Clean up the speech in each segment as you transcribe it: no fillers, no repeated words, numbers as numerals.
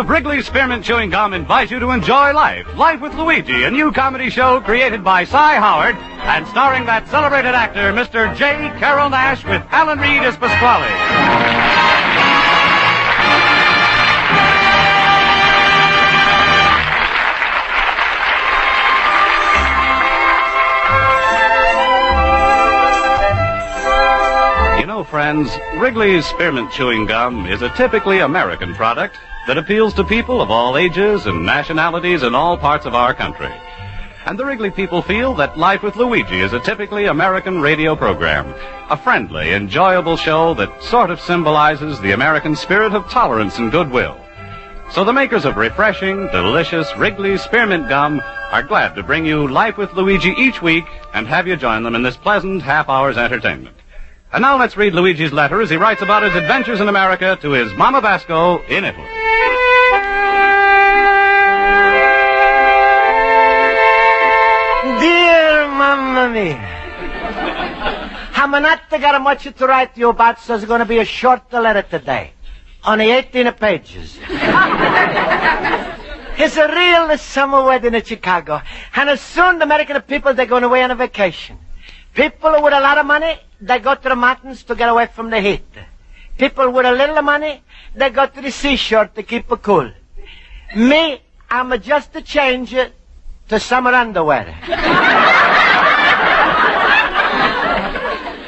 of Wrigley's Spearmint Chewing Gum invite you to enjoy life. Life with Luigi, a new comedy show created by Cy Howard and starring that celebrated actor, Mr. J.Carrol Nash, with Alan Reed as Pasquale. Friends, Wrigley's Spearmint Chewing Gum is a typically American product that appeals to people of all ages and nationalities in all parts of our country. And the Wrigley people feel that Life with Luigi is a typically American radio program, a friendly, enjoyable show that sort of symbolizes the American spirit of tolerance and goodwill. So the makers of refreshing, delicious Wrigley's Spearmint Gum are glad to bring you Life with Luigi each week and have you join them in this pleasant half-hour's entertainment. And now let's read Luigi's letter as he writes about his adventures in America to his Mama Basco in Italy. Dear Mamma mia, I'm not got much to write to you about, so it's going to be a short letter today. Only 18 pages. It's a real summer wedding in Chicago. And soon the American people, they're going away on a vacation. People with a lot of money, they go to the mountains to get away from the heat. People with a little money, they go to the seashore to keep it cool. Me, I'm just a change to summer underwear.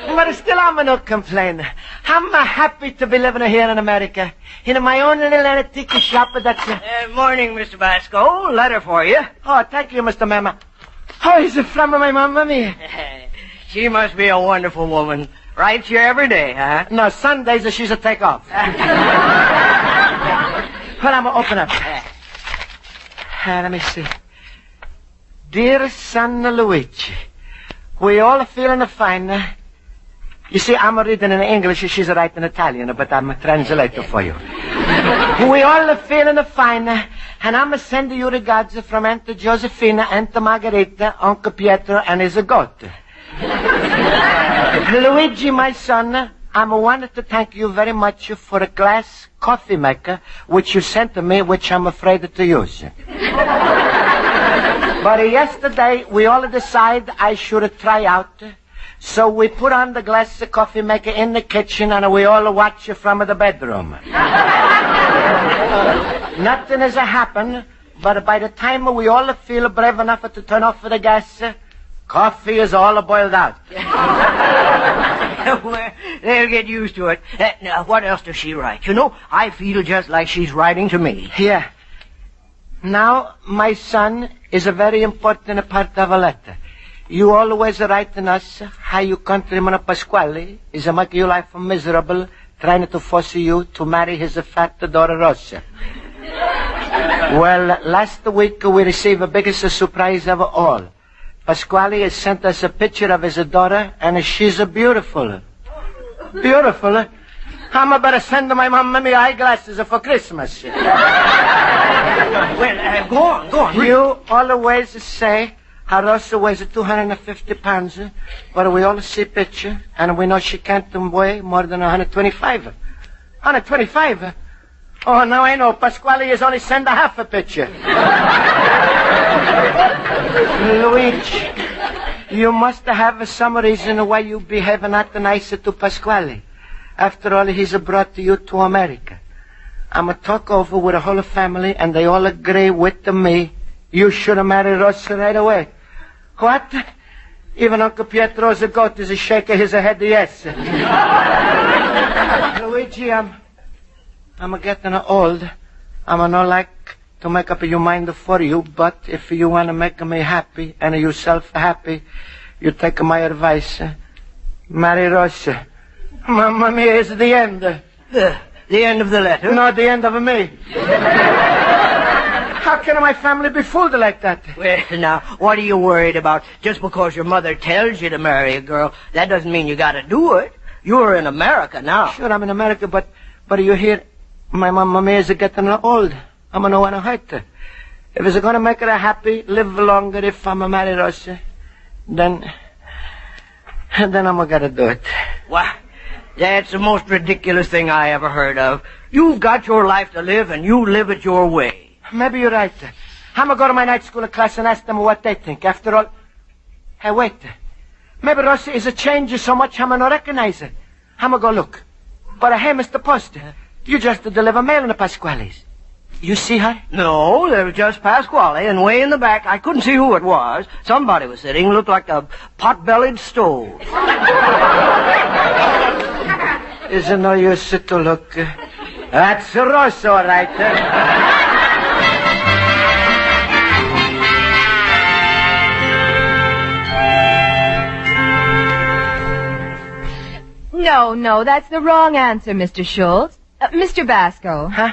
But still, I'm not complaining. I'm happy to be living here in America. In my own little antique shop that's... Morning, Mr. Basco. Letter for you. Oh, thank you, Mr. Mama. Oh, is it from my Mamma mia? She must be a wonderful woman. Writes you every day, huh? No, Sundays she's a take-off. Well, I'm going to open up. Let me see. Dear son Luigi, we all feeling fine. You see, I'm reading in English, she's writing in Italian, but I'm a translator for you. We all feeling fine, and I'm sending you regards from Aunt Josephina, Aunt Margarita, Uncle Pietro, and his goat. Luigi, my son, I wanted to thank you very much for a glass coffee maker which you sent to me, which I'm afraid to use. But yesterday, we all decided I should try out. So we put on the glass coffee maker in the kitchen, and we all watch from the bedroom. Nothing has happened, but by the time we all feel brave enough to turn off the gas, coffee is all boiled out. Well, they'll get used to it. Now, what else does she write? You know, I feel just like she's writing to me. Yeah. Now, my son is a very important part of a letter. You always write in us how your countryman Pasquale is making your life miserable, trying to force you to marry his fat daughter Rosa. Well, last week we received the biggest surprise of all. Pasquale has sent us a picture of his daughter, and she's beautiful. Beautiful? I'm better send my mom me eyeglasses for Christmas. Well, go on. You always say how Rosa weighs 250 pounds, but we all see picture, and we know she can't weigh more than 125. 125? Oh, now I know. Pasquale is only send a half a picture. Luigi, you must have some reason why you behave not nice to Pasquale. After all, he's brought you to America. I'm a talk over with the whole family, and they all agree with me. You should marry Rosa right away. What? Even Uncle Pietro's goat is shaking his head yes. Luigi, I'm getting old. I'm not like to make up your mind for you, but if you want to make me happy and yourself happy, you take my advice. Marry Rosa. Mamma mia, it's the end. The end of the letter? No, the end of me. How can my family be fooled like that? Well, now, what are you worried about? Just because your mother tells you to marry a girl, that doesn't mean you got to do it. You're in America now. Sure, I'm in America, but you hear, my mamma mia is getting old. I'm going to want to hurt her. If it's going to make her happy, live longer if I'm a married Rosa, then I'm going to do it. Why, That's the most ridiculous thing I ever heard of. You've got your life to live, and you live it your way. Maybe you're right. I'm going to go to my night school class and ask them what they think. After all... Hey, wait. Maybe Rosa is a change so much I'm going to recognize her. I'm going to go look. But hey, Mr. Poster, you just deliver mail in the Pasquale's. You see her? No, there was just Pasquale, and way in the back, I couldn't see who it was. Somebody was sitting, looked like a pot-bellied stove. Isn't no use to look. That's Rosa, all right. No, that's the wrong answer, Mr. Schultz. Mr. Basco. Huh?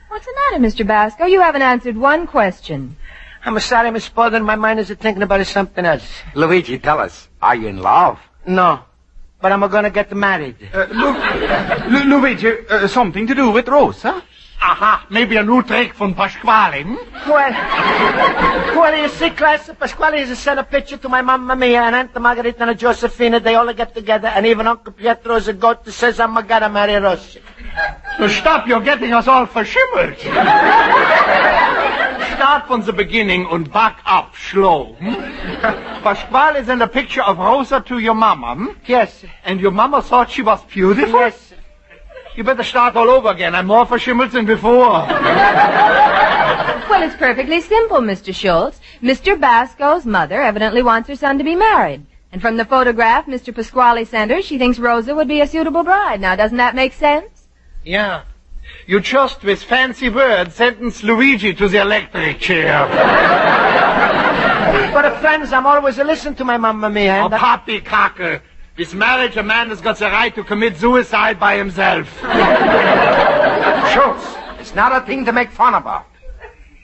What's the matter, Mr. Basco? You haven't answered one question. I'm sorry, Miss Spaulding. My mind is thinking about something else. Luigi, tell us, are you in love? No, but I'm going to get married. Luigi, something to do with Rosa? Aha, maybe a new trick from Pasquale, hmm? Well, you see, class, Pasquale has sent a picture to my Mamma Mia and Aunt Margarita and Josephina. They all get together, and even Uncle Pietro's a goat that says I'm going to marry Rosa. So stop, you're getting us all verschimmelt. Start from the beginning and back up slow. Pasquale sent a picture of Rosa to your mama, hmm? Yes. And your mama thought she was beautiful? Yes. You better start all over again. I'm more verschimmelt than before. Well, it's perfectly simple, Mr. Schultz. Mr. Basco's mother evidently wants her son to be married. And from the photograph Mr. Pasquale sent her, she thinks Rosa would be a suitable bride. Now, doesn't that make sense? Yeah. You just, with fancy words, sentenced Luigi to the electric chair. But, friends, I'm always listening to my Mamma Mia. Oh, poppycocker. With marriage, a man has got the right to commit suicide by himself. Schultz, it's not a thing to make fun about.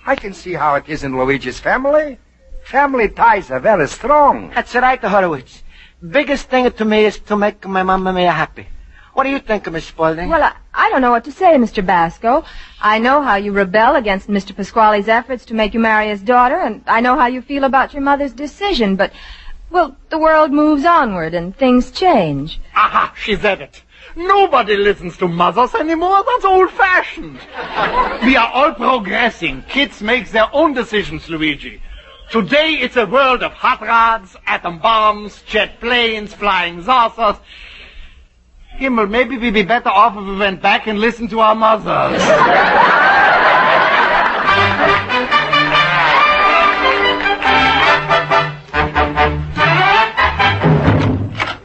I can see how it is in Luigi's family. Family ties are very strong. That's right, Horowitz. Biggest thing to me is to make my Mamma Mia happy. What do you think, Miss Spaulding? Well, I don't know what to say, Mr. Basco. I know how you rebel against Mr. Pasquale's efforts to make you marry his daughter, and I know how you feel about your mother's decision, but... well, the world moves onward and things change. Aha, she said it. Nobody listens to mothers anymore. That's old-fashioned. We are all progressing. Kids make their own decisions, Luigi. Today it's a world of hot rods, atom bombs, jet planes, flying saucers. Himmel, maybe we'd be better off if we went back and listened to our mothers.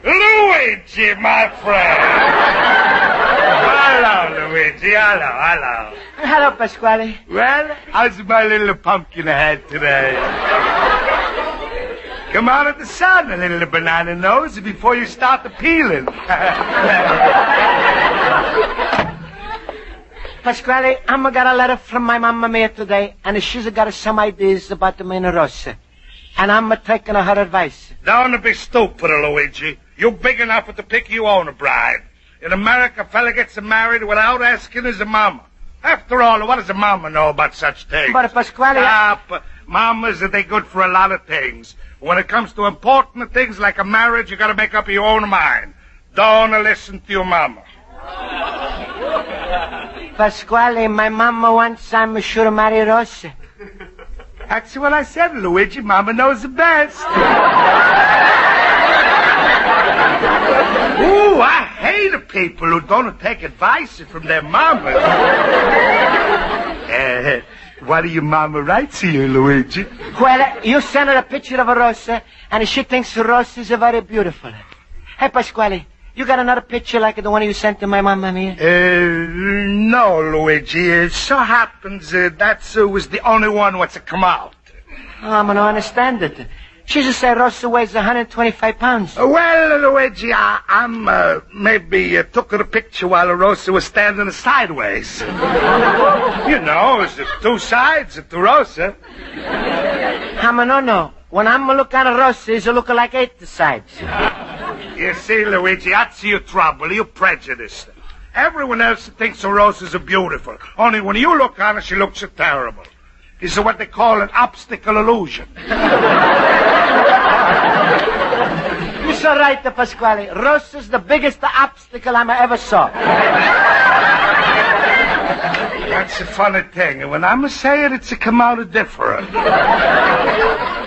Luigi, my friend. Hello, Luigi. Hello. Hello, Pasquale. Well, how's my little pumpkin head today? Come out of the sun, a little banana nose, before you start the peeling. Pasquale, I'm got a letter from my Mamma Mia today, and she's got some ideas about the Mina Rosa. And I'm taking her advice. Don't be stupid, Luigi. You're big enough to pick your own bride. In America, a fella gets married without asking his mama. After all, what does a mama know about such things? But, Pasquale... Stop. Mamas, they good for a lot of things. When it comes to important things like a marriage, you gotta make up your own mind. Don't listen to your mama. Pasquale, my mama wants I'm sure to marry Rosa. That's what I said, Luigi. Mama knows the best. Ooh, I hate people who don't take advice from their mamas. What do your mama write to you, Luigi? Well, you sent her a picture of a Rosa, and she thinks Rosa is very beautiful. Hey, Pasquale, you got another picture like the one you sent to my Mamma Mia? No, Luigi. It so happens that was the only one what's come out. Oh, I'm going to understand it. She just said Rosa weighs 125 pounds. Well, Luigi, I'm maybe took the picture while Rosa was standing sideways. You know, it's two sides to Rosa. No. When I'm looking at Rosa, it's looking like 8 sides. You see, Luigi, that's your trouble. You're prejudiced. Everyone else thinks Rosa's beautiful. Only when you look on her, she looks terrible. It's what they call an obstacle illusion. You're so right, right, Pasquale. Rosa's the biggest obstacle I ever saw. That's a funny thing. And when I'm say it, it's a come out of different.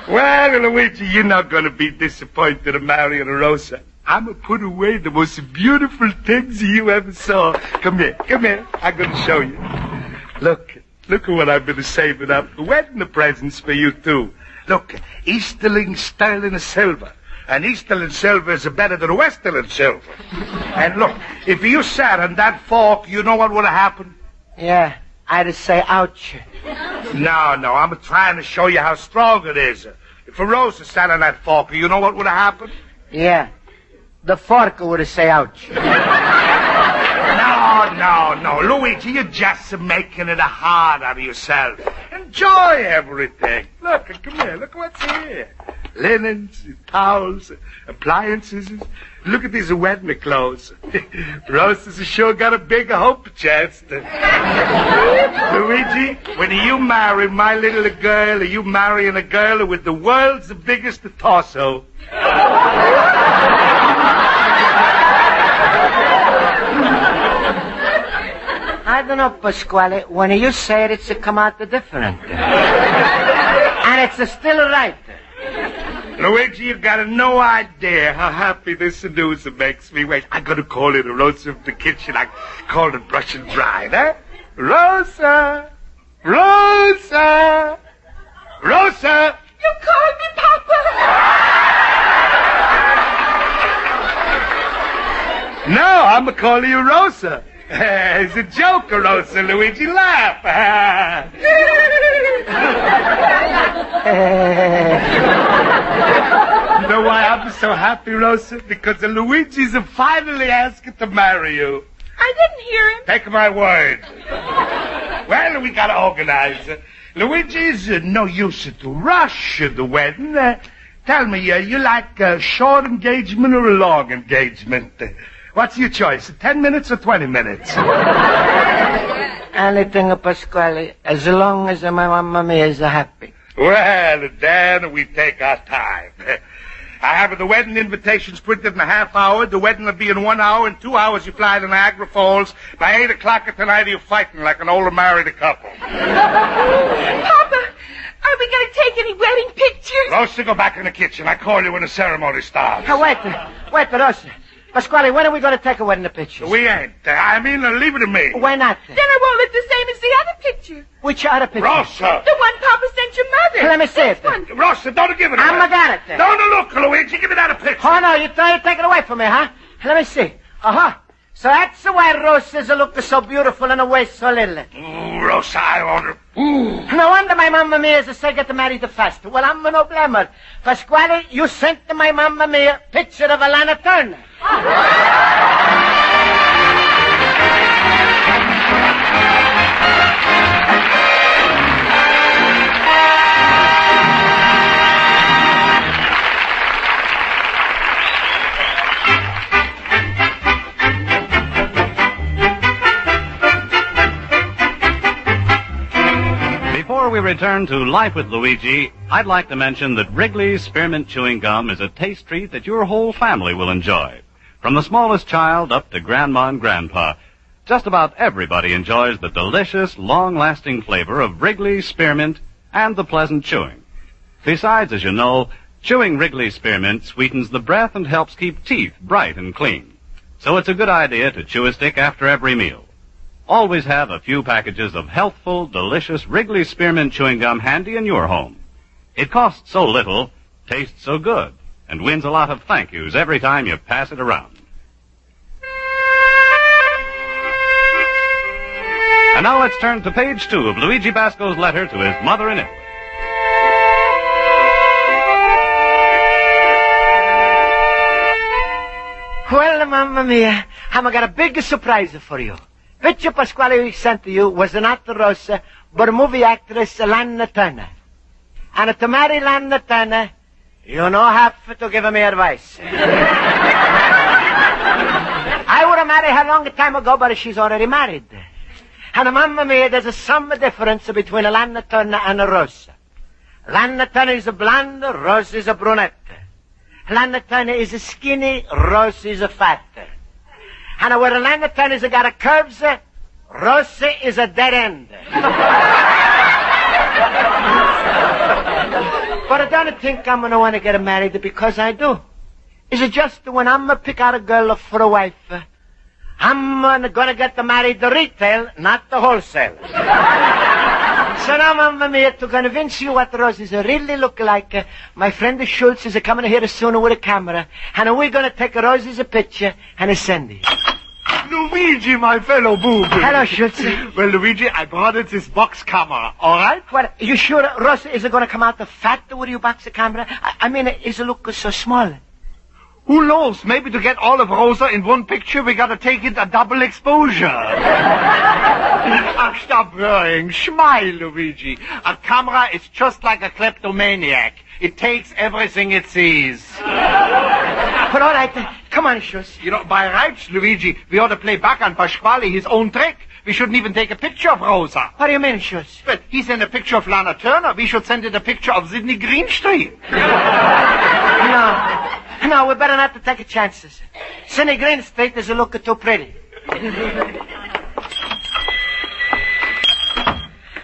Well, Luigi, you're not going to be disappointed in marrying Rosa. I'm going to put away the most beautiful things you ever saw. Come here. I'm going to show you. Look at what I've been saving up. Wedding presents for you, too. Look, Easterling sterling silver. And Easterling silver is better than Westerling silver. And look, if you sat on that fork, you know what would have happened? Yeah, I'd say ouch. No, I'm trying to show you how strong it is. If a Rosa sat on that fork, you know what would have happened? Yeah, the fork would say ouch. No, Luigi, you're just making it hard out of yourself. Enjoy everything. Look, come here, look what's here. Linens, towels, appliances. Look at these wedding clothes. Rosa's sure got a big hope chest. Luigi, when you marry my little girl, are you marrying a girl with the world's biggest torso? I don't know, Pasquale. When you say it, it's come out different. And it's still right. Luigi, you got no idea how happy this news makes me. Wait, I gotta call in a Rosa from the kitchen. I call it brush and dry, eh? Rosa! Rosa! Rosa! You called me, Papa! No, I'm gonna call you Rosa. It's a joke, Rosa. Luigi, laugh. You know why I'm so happy, Rosa? Because Luigi's finally asking to marry you. I didn't hear him. Take my word. Well, we gotta organize. Luigi's no use to rush the wedding. Tell me, you like a short engagement or a long engagement? What's your choice, 10 minutes or 20 minutes? Anything, Pasquale, as long as my mamma mia is happy. Well, then we take our time. I have the wedding invitations printed in a half hour. The wedding will be in 1 hour. In 2 hours, you fly to Niagara Falls. By 8 o'clock tonight, you're fighting like an older married couple. Papa, are we going to take any wedding pictures? Rosa, go back in the kitchen. I call you when the ceremony starts. Wait, Rosa. Pasquale, when are we going to take a wedding pictures? We ain't. Leave it to me. Why not? Then it won't look the same as the other picture. Which other picture? Rosa! The one Papa sent your mother. Let me see it. One. Rosa, don't give it away. I'm got it then. No, look, Luigi, give me that picture. Oh, no, you try to take it away from me, huh? Let me see. Uh-huh. So that's why Rosa's look so beautiful and a waist so little. Ooh, Rosa, I wonder. Ooh. No wonder my mamma mia is say get married fast. Well, I'm no blamer. Pasquale, you sent my mamma mia picture of Alana Turner. Before we return to Life with Luigi, I'd like to mention that Wrigley's Spearmint Chewing Gum is a taste treat that your whole family will enjoy. From the smallest child up to Grandma and Grandpa, just about everybody enjoys the delicious, long-lasting flavor of Wrigley's Spearmint and the pleasant chewing. Besides, as you know, chewing Wrigley's Spearmint sweetens the breath and helps keep teeth bright and clean. So it's a good idea to chew a stick after every meal. Always have a few packages of healthful, delicious Wrigley's Spearmint Chewing Gum handy in your home. It costs so little, tastes so good, and wins a lot of thank yous every time you pass it around. And now let's turn to page 2 of Luigi Basco's letter to his mother in Italy. Well, mamma mia, I've got a big surprise for you. Picture Pasquale we sent to you was not Rosa, but a movie actress, Lana Turner. And to marry Lana Turner, you know have to give me advice. I would have married her a long time ago, but she's already married. And mamma mia, there's some difference between Lana Turner and Rosa. Lana Turner is a blonde, Rosa is a brunette. Lana Turner is a skinny, Rosa is a fat. And where Lana Turner's got a curves, Rosa is a dead end. But I don't think I'm going to want to get married because I do. Is it just when I'm going to pick out a girl for a wife, I'm going to get married the retail, not the wholesale. So now I'm here to convince you what roses really look like. My friend Schultz is coming here soon with a camera, and we're going to take Rosie's picture and send it. Luigi, my fellow boob. Hello, Schultz. Well, Luigi, I brought it this box camera, all right? Well, you sure Rosa is going to come out the fat with your box camera? I mean, is it look so small? Who knows? Maybe to get all of Rosa in one picture, we gotta take it a double exposure. Ach, stop worrying. Smile, Luigi. A camera is just like a kleptomaniac. It takes everything it sees. But all right, come on, Schultz. You know, by rights, Luigi, we ought to play back on Pasquale his own trick. We shouldn't even take a picture of Rosa. What do you mean, Schultz? Well, he sent a picture of Lana Turner. We should send it a picture of Sidney Greenstreet. No, we better not to take chances. Sidney Greenstreet doesn't look too pretty.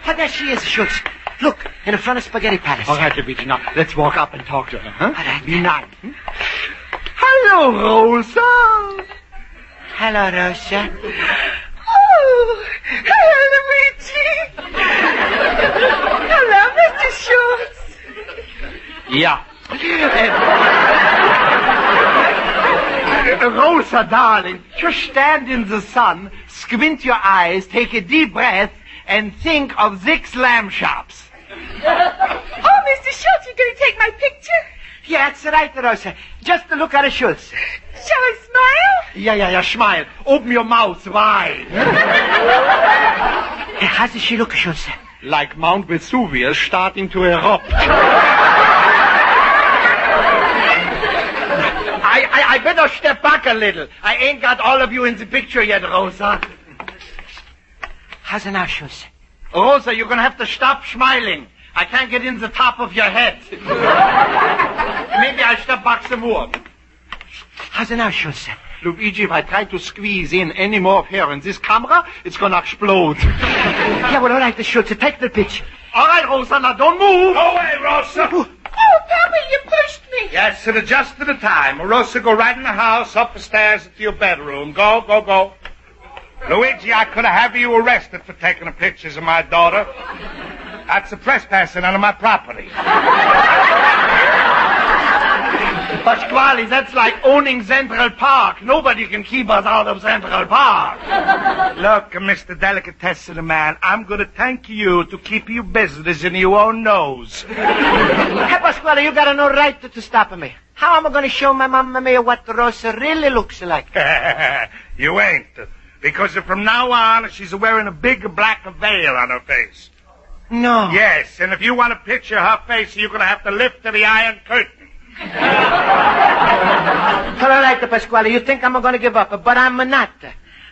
Oh, there she is, Schultz. Look, in front of Spaghetti Palace. All right, Luigi, now let's walk up and talk to her, huh? All right. Be nice. Hello, Rosa. Hello, Rosa. Oh, hello, Luigi. Hello, Mr. Schultz. Yeah. Rosa, darling, just stand in the sun, squint your eyes, take a deep breath, and think of 6 lamb chops. Oh, Mr. Schultz, you're going to take my picture? Yeah, that's right, Rosa. Just to look at Schultz. Shall I smile? Yeah, smile. Open your mouth wide. How does she look, Schultz? Like Mount Vesuvius starting to erupt. I better step back a little. I ain't got all of you in the picture yet, Rosa. How's it now, Schultz? Rosa, you're going to have to stop smiling. I can't get in the top of your head. Maybe I'll step back some more. How's it now, Schultz? Luigi, if I try to squeeze in any more of hair in this camera, it's going to explode. Yeah, well, all right, Schultz, take the pitch. All right, Rosa, now don't move. Go away, Rosa. Oh, Papa, you pushed me. Yes, at just at a time. Rosa, go right in the house, up the stairs into your bedroom. Go. Luigi, I could have you arrested for taking the pictures of my daughter. That's a trespassing on my property. Pasquale, that's like owning Central Park. Nobody can keep us out of Central Park. Look, Mr. Delicatessen Man, I'm going to thank you to keep your business in your own nose. Hey, Pasquale, you got no right to stop me. How am I going to show my Mamma Mia what Rosa really looks like? You ain't. Because from now on, she's wearing a big black veil on her face. No. Yes, and if you want to picture her face, you're going to have to lift the Iron Curtain. All right, Pasquale, you think I'm going to give up, but I'm not.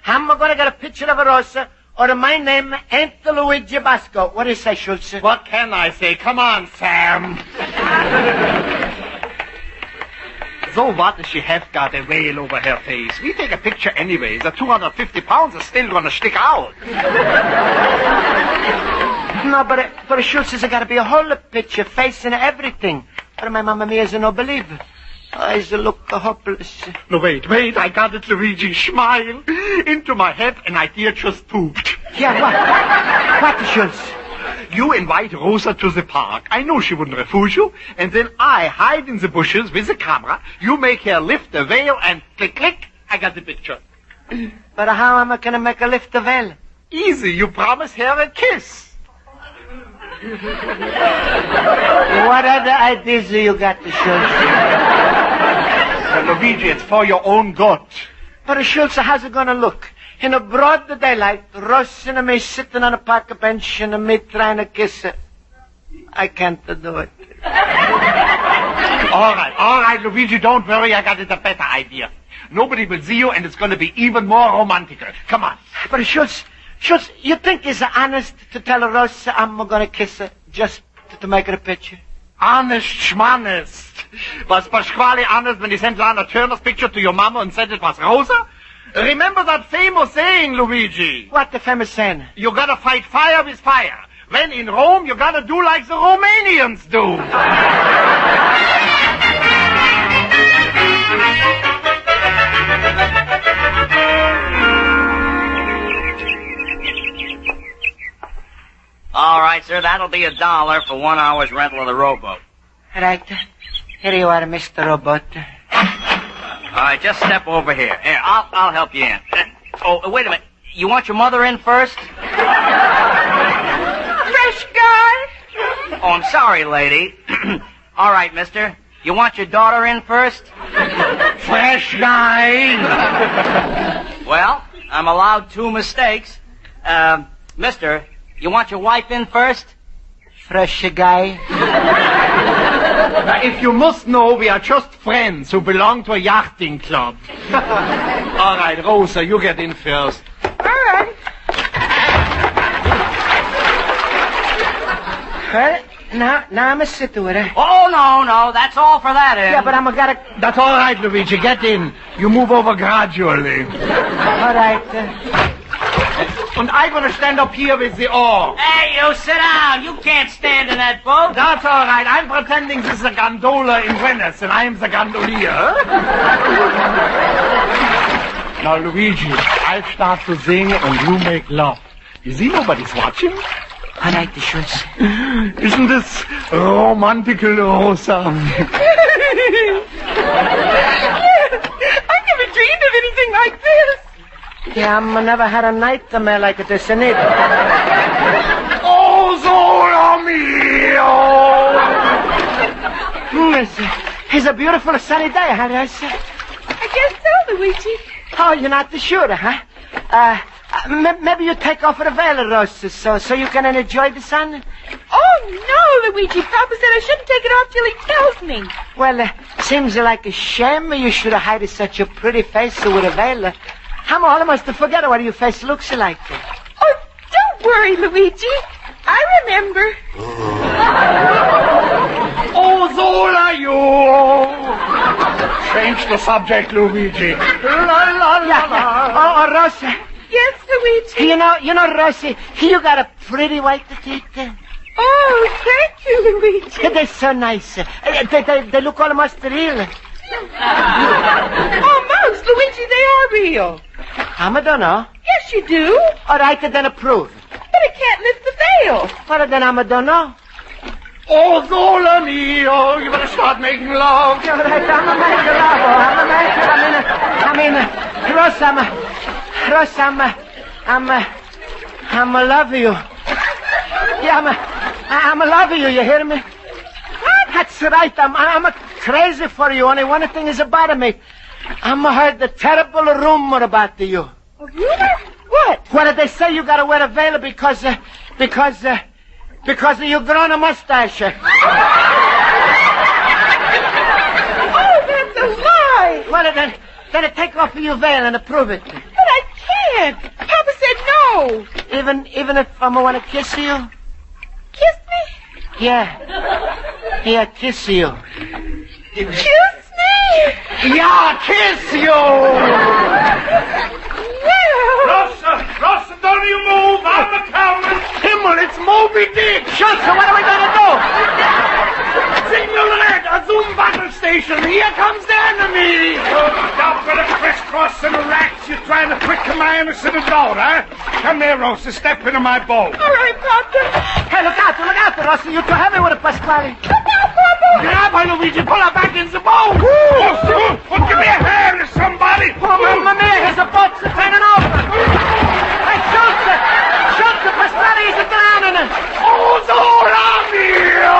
I'm going to get a picture of Rosa, or my name ain't Luigi Basco. What do you say, Schultz? What can I say? Come on, Sam. So what if she have got a veil over her face? We take a picture anyway. The 250 pounds are still going to stick out. No, but Schultz has got to be a whole picture, face and everything. But my Mamma Mia is no believer. Eyes look hopeless. No, wait, I got it, Luigi. Smile. Into my head, an idea just pooped. Yeah, what? What, Schultz? You invite Rosa to the park. I know she wouldn't refuse you. And then I hide in the bushes with the camera. You make her lift the veil and click, I got the picture. But how am I going to make her lift the veil? Easy. You promise her a kiss. What other ideas do you got, Schultz? Luigi, it's for your own good. But Schultz, how's it going to look? In a broad daylight, Rosa and me sitting on a park bench and me trying to kiss her. I can't do it. All right, Luigi, don't worry. I got it a better idea. Nobody will see you, and it's going to be even more romantic. Come on. But Schultz, you think it's honest to tell Rosa I'm going to kiss her just to make her a picture? Honest schmonest. Was Pasquale honest when he sent Lana Turner's picture to your mama and said it was Rosa? Remember that famous saying, Luigi? What the famous saying? You gotta fight fire with fire. When in Rome, you gotta do like the Romanians do. All right, sir, that'll be $1 for 1 hour's rental of the rowboat. Right. Here you are, Mr. Robot. All right, just step over here. Here, I'll help you in. Wait a minute. You want your mother in first? Fresh guy? Oh, I'm sorry, lady. All right, mister. You want your daughter in first? Fresh guy. Well, I'm allowed 2 mistakes. Mister, you want your wife in first? Fresh guy. Now, if you must know, we are just friends who belong to a yachting club. All right, Rosa, you get in first. All right. Well, now I'm a sit with her. Oh, no, that's all for that end. Yeah, but I'm gotta... That's all right, Luigi, get in. You move over gradually. All right. And I'm going to stand up here with the oar. Hey, you sit down. You can't stand in that boat. That's all right. I'm pretending this is a gondola in Venice, and I'm the gondolier. Now, Luigi, I'll start to sing, and you make love. You see, nobody's watching. All right, the shoes. Isn't this romantical, Rosa? I've never dreamed of anything like this. Yeah, I never had a nightmare like this, in it. Oh, sole mio! It's a beautiful sunny day, huh, Rosa? I guess so, Luigi. Oh, you're not sure, huh? Maybe you take off the veil, Rosa, so you can enjoy the sun? Oh, no, Luigi. Papa said I shouldn't take it off till he tells me. Well, seems like a shame you should hide such a pretty face with a veil. I'm almost to forget what your face looks like. Oh, don't worry, Luigi. I remember. Oh, Zola, you! Change the subject, Luigi. La, la, la, la. Oh, Rosa. Yes, Luigi. You know, Rosa, you got a pretty white teeth. Oh, thank you, Luigi. They're so nice. They look almost real. Almost, Luigi, they are real. I don't know. Yes, you do. All right, then approve. But I can't lift the veil. Well, then I don't know. Oh, Zola mio, you better start making love. All right, I'm a love you. Yeah, I'm a love you, you hear me? What? That's right, I'm a crazy for you, only one thing is about me. I'm heard the terrible rumor about you. A rumor? What? Well, they say you gotta wear a veil because you grown a mustache. Oh, that's a lie. Well, then take off your veil and prove it. But I can't. Papa said no. Even if I want to kiss you? Kiss me? Yeah, kiss you. Kiss me? Yeah, kiss you! Well... Rosa, don't you move! I'm the cowman! Himmel, it's Moby Dick! Sure, so what are we gonna do? Signal red, a Zoom battle station! Here comes the enemy! Stop with a crisscross and racks! You're trying to trick my innocent daughter, huh? Come here, Rosa, step into my boat. All right, Papa. Hey, look out, Rosa. You're too heavy with it, Pasquale. Look out, Papa. Grab her, Luigi, pull her back in the boat! Oh, give me a hand, somebody! Oh, mamma mia, here's a boat turning over. Hey, shoot the Pasquale, he's drowning. Oh, Zola mio!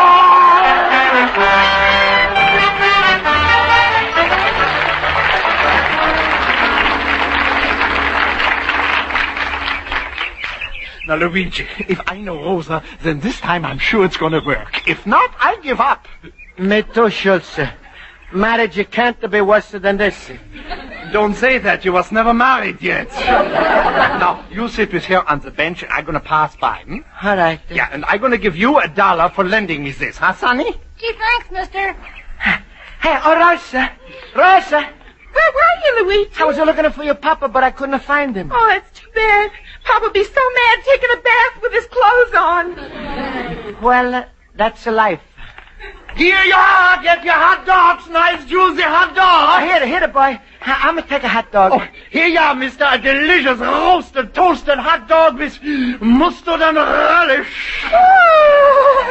Now, Luigi, if I know Rosa, then this time I'm sure it's going to work. If not, I give up. Me too, Schultz. Marriage can't be worse than this. Don't say that. You was never married yet. Now, you sit with her on the bench, and I'm going to pass by. All right. Yeah, and I'm going to give you $1 for lending me this. Huh, Sonny? Gee, thanks, mister. Hey, oh, Rosa. Rosa. Where were you, Luigi? I was looking for your papa, but I couldn't find him. Oh, that's too bad. Papa'd be so mad taking a bath with his clothes on. Well, that's life. Here you are. Get your hot dogs. Nice, juicy hot Oh, dogs. here, boy. I'm going to take a hot dog. Oh, here you are, mister. A delicious roasted, toasted hot dog with mustard and relish. Oh.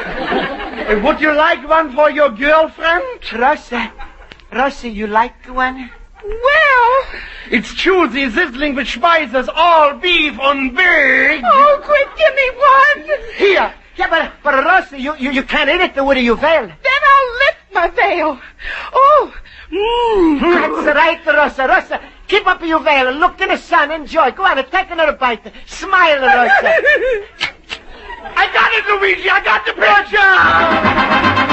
Would you like one for your girlfriend? Rosa, you like one? Well. It's juicy, sizzling with spices, all beef and big. Oh, quick, give me one. Here. Yeah, but Rosa, you can't eat it with your veil. Then I'll lift my veil. Oh. That's right, Rosa. Keep up your veil. Look in the sun. Enjoy. Go on, take another bite. Smile, Rosa. I got it, Luigi. I got the picture.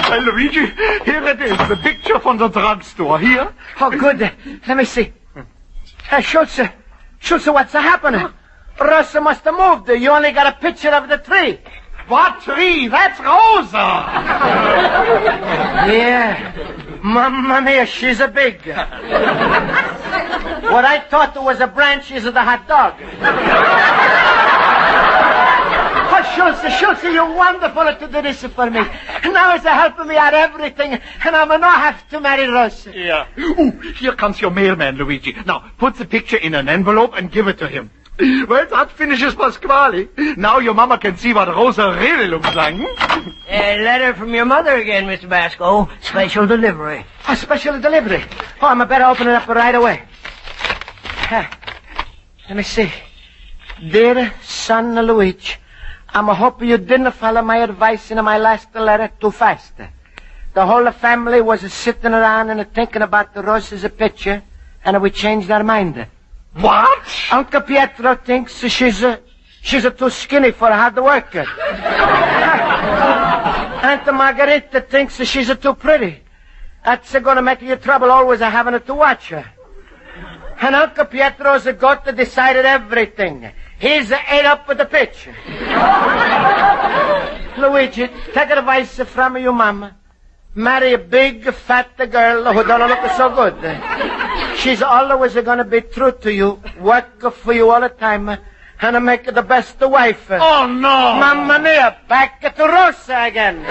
Hey, Luigi, here it is, the picture from the drugstore. Here? Oh, good. Let me see. Hey, Schultz, what's happening? Rosa must have moved. You only got a picture of the tree. What tree? That's Rosa. Yeah. Mamma mia, she's a big. What I thought was a branch is the hot dog. Oh, Schultz, you're wonderful to do this for me. Now it's helping me out everything, and I'm going to have to marry Rosa. Yeah. Ooh, here comes your mailman, Luigi. Now, put the picture in an envelope and give it to him. Well, that finishes Pasquale. Now your mama can see what Rosa really looks like. A letter from your mother again, Mr. Basco. Special delivery. A special delivery. Oh, I better open it up right away. Let me see. Dear son Luigi, I'm hoping you didn't follow my advice in my last letter too fast. The whole family was sitting around and thinking about the Rosa's picture, and we changed our mind. What? Uncle Pietro thinks she's too skinny for a hard worker. Aunt Margarita thinks she's too pretty. That's going to make you trouble always having to watch her. And Uncle Pietro's got to decide everything. He's ate up with the pitch. Luigi, take advice from your mama. Marry a big, fat girl who don't look so good. She's always going to be true to you, work for you all the time, and make the best wife. Oh, no. Mamma mia, back to Rosa again.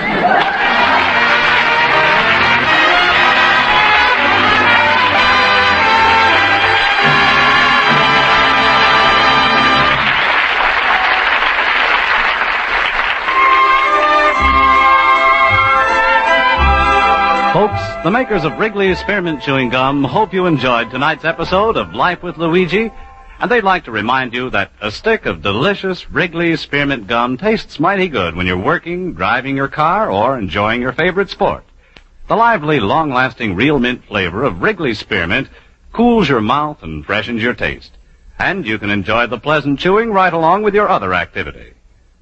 Folks, the makers of Wrigley's Spearmint Chewing Gum hope you enjoyed tonight's episode of Life with Luigi, and they'd like to remind you that a stick of delicious Wrigley's Spearmint Gum tastes mighty good when you're working, driving your car, or enjoying your favorite sport. The lively, long-lasting real mint flavor of Wrigley's Spearmint cools your mouth and freshens your taste, and you can enjoy the pleasant chewing right along with your other activity.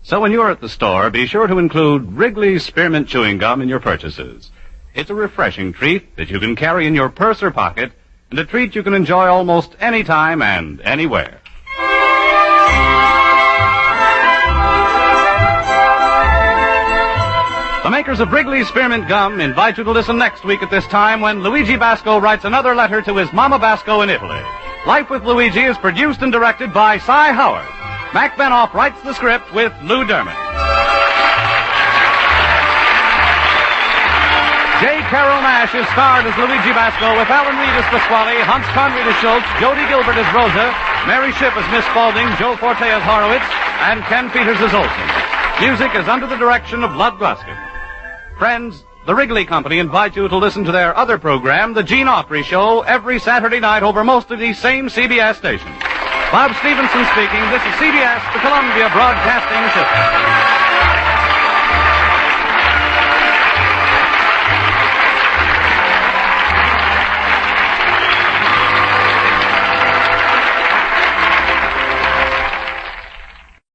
So when you're at the store, be sure to include Wrigley's Spearmint Chewing Gum in your purchases. It's a refreshing treat that you can carry in your purse or pocket, and a treat you can enjoy almost any time and anywhere. The makers of Wrigley's Spearmint Gum invite you to listen next week at this time when Luigi Basco writes another letter to his Mama Basco in Italy. Life with Luigi is produced and directed by Cy Howard. Mac Benoff writes the script with Lou Dermott. J.Carrol Nash is starred as Luigi Basco with Alan Reed as Pasquale, Hans Conried as Schultz, Jody Gilbert as Rosa, Mary Shipp as Miss Spaulding, Joe Forte as Horowitz, and Ken Peters as Olson. Music is under the direction of Lud Gluskin. Friends, the Wrigley Company invite you to listen to their other program, The Gene Autry Show, every Saturday night over most of these same CBS stations. Bob Stevenson speaking. This is CBS, the Columbia Broadcasting System.